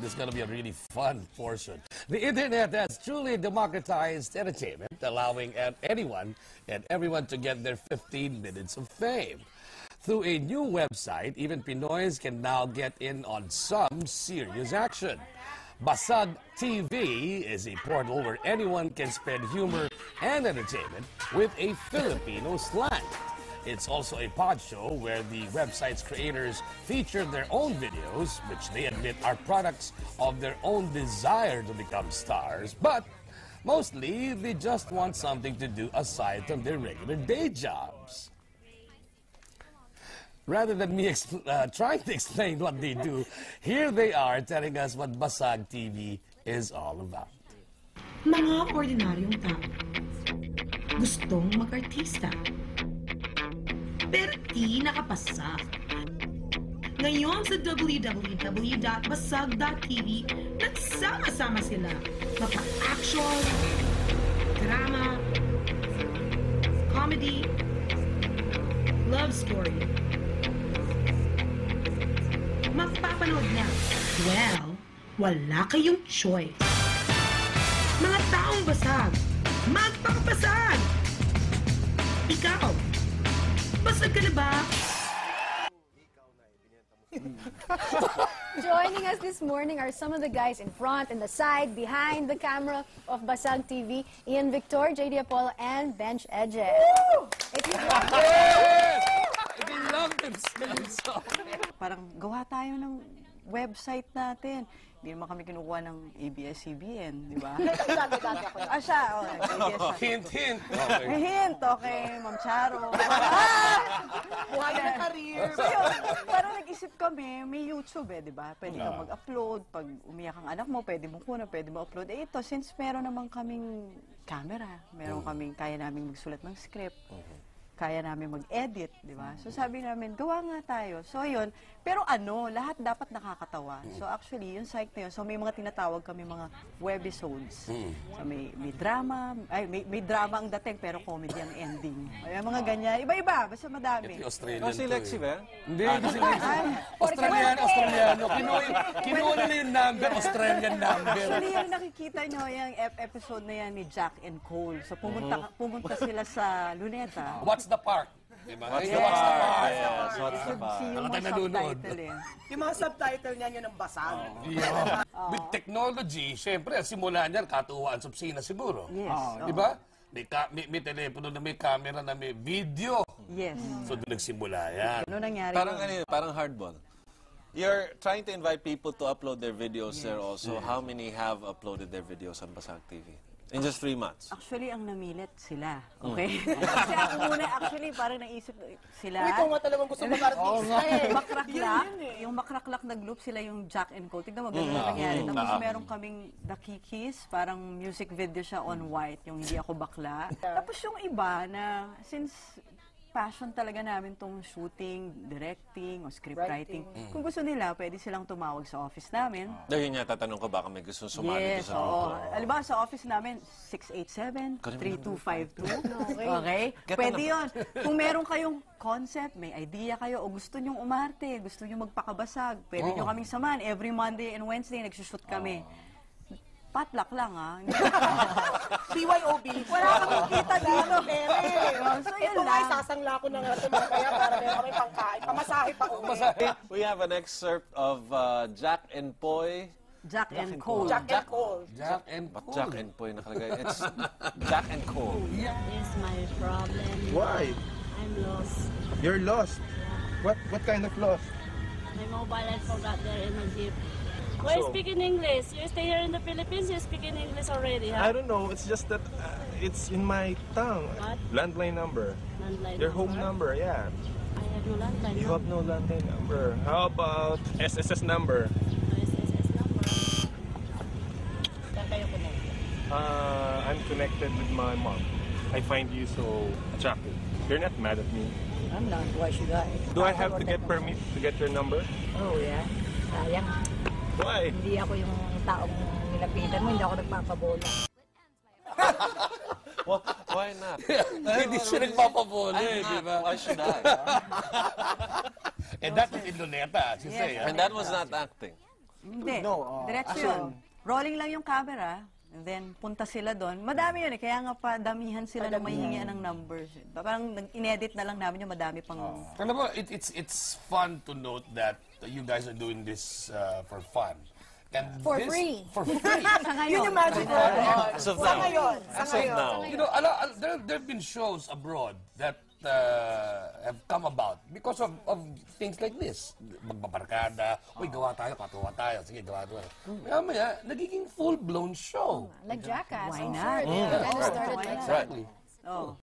This is going to be a really fun portion. The internet has truly democratized entertainment, allowing anyone and everyone to get their 15 minutes of fame. Through a new website, even Pinoys can now get in on some serious action. Basag TV is a portal where anyone can spread humor and entertainment with a Filipino slang. It's also a pod show where the website's creators feature their own videos, which they admit are products of their own desire to become stars. But mostly, they just want something to do aside from their regular day jobs. Rather than me trying to explain what they do, here they are telling us what Basag TV is all about. Mga ordinaryong tao, gustong mag-artista, pero di nakapasa. Ngayon sa www.basag.tv, nagsama-sama sila. Mapa-action, drama, comedy, love story. Mapapanood na. Well, wala kayong choice. Mga taong basag, magpapabasag! Ikaw, basag ka na ba? Joining us this morning are some of the guys in front and the side, behind the camera of Basag TV, Ian Victor, JD Apollo, and Bench Edges. If you love them so. Parang gawa tayo ng website natin. Hindi naman kami kinukuha ng ABS-CBN, di ba? Siya, ABS. Hint, hint. Okay. Hint, okay, Ma'am Charo. Buhay na career. So yun, parang nag-isip kami, may YouTube di ba? Pwede kang mag-upload. Pag umiyak ang anak mo, pwede mo kunan, pwede mo upload. Ito, since meron naman kaming camera, meron kaming, kaya namin magsulat ng script. Kaya namin mag-edit, di ba? So sabi namin, gawa nga tayo. So yun, pero lahat dapat nakakatawa. So actually, yung site na yun, so may mga tinatawag kami mga webisodes. So may drama, may drama ang dating, pero comedy ang ending. Ay, mga ganyan. Iba-iba, basta madami. Ito Australian si Lexi ba? Hindi, si Lexi. Australiano. Kinuha nila yung number, Australian number. Actually, yung nakikita nyo, yung episode na yan ni Jack and Cole. So pumunta sila sa Luneta. What's the park? Diba? What's the park? Yes, what's the park? Yung Alam mga tayo nanonood. subtitle eh. Yung mga subtitle niyan yun ang basag. With technology, syempre, simula niyan, katuwaan sa opisina siguro. Yes. Diba? May telepono na may camera na may video. Yes. So doon nagsimula yan. Ano nangyari? Parang hardball. You're trying to invite people to upload their videos there also. How many have uploaded their videos on Basag TV? In just 3 months? Actually, ang namilit sila. Okay? Kasi ako muna, actually, parang naisip sila. Ikaw nga talagang gusto mag-artista eh. Makraklak. Yung makraklak na group sila yung Jack and Cole. Tignan mo, ganun na nangyari. Tapos meron kaming The Kikis, parang music video siya on white, yung Hindi Ako Bakla. Tapos yung iba na, since passion talaga namin tong shooting, directing, o script writing. Kung gusto nila, pwede silang tumawag sa office namin. Dahil nga, tatanong ko baka may gusto sumali Yes, sa oo. Alam sa office namin, 687-3252. Okay? Pwede yun. Kung meron kayong concept, may idea kayo, o gusto nyong umarte, gusto nyong magpakabasag, pwede nyo kaming samahan. Every Monday and Wednesday, nagsushoot kami. Patluck lang, ha? BYOB. Wala kang kita dito. So, yun Ito nga, lang. isasangla ko na nga ito kaya para meron kami pangkain. Pamasahe pa uwi. We have an excerpt of Jack and Poy. Jack and Cole. Jack and Cole. Jack and But Jack and Poy nakalagay. It's Jack and Cole. Here's my problem. Why? I'm lost. You're lost. What kind of lost? My mobile I forgot there in my jeep. Why speak in English? You stay here in the Philippines, you speak in English already, huh? I don't know. It's just that it's in my tongue. What? Landline number. Landline Your home number, yeah. I have no landline. You have no landline number. How about SSS number? No SSS number. Saan kayo connected? I'm connected with my mom. I find you so attractive. You're not mad at me. I'm not. Why should I? Do I have to get permit to get your number? Oh, yeah. Sayang. Why? Hindi ako yung taong nilapitan mo. Hindi ako nagpapabola. Well, why not? Hindi siya nagpapabola, di ba? Why should I? And that is in Luneta, as you say. And that was not acting. Hindi. No, Diretso yun. Rolling lang yung camera, and then punta sila doon. Madami yun eh, kaya nga pa damihan sila na mahihingian ng numbers. Parang in-edit na lang namin yung madami pang... Alam mo, it's fun to note that you guys are doing this for fun. And For this- free. For free. Yun yung magic word. As of Sa now. ngayon. As of now. You know, there have been shows abroad that have come about because of things like this. Magbabarkada, uy, gawa tayo, patuwa tayo, sige, gawa tayo. Maya, nagiging full-blown show. Like Jackass. Why I'm not? sure they kind of started like that. Exactly. Oh.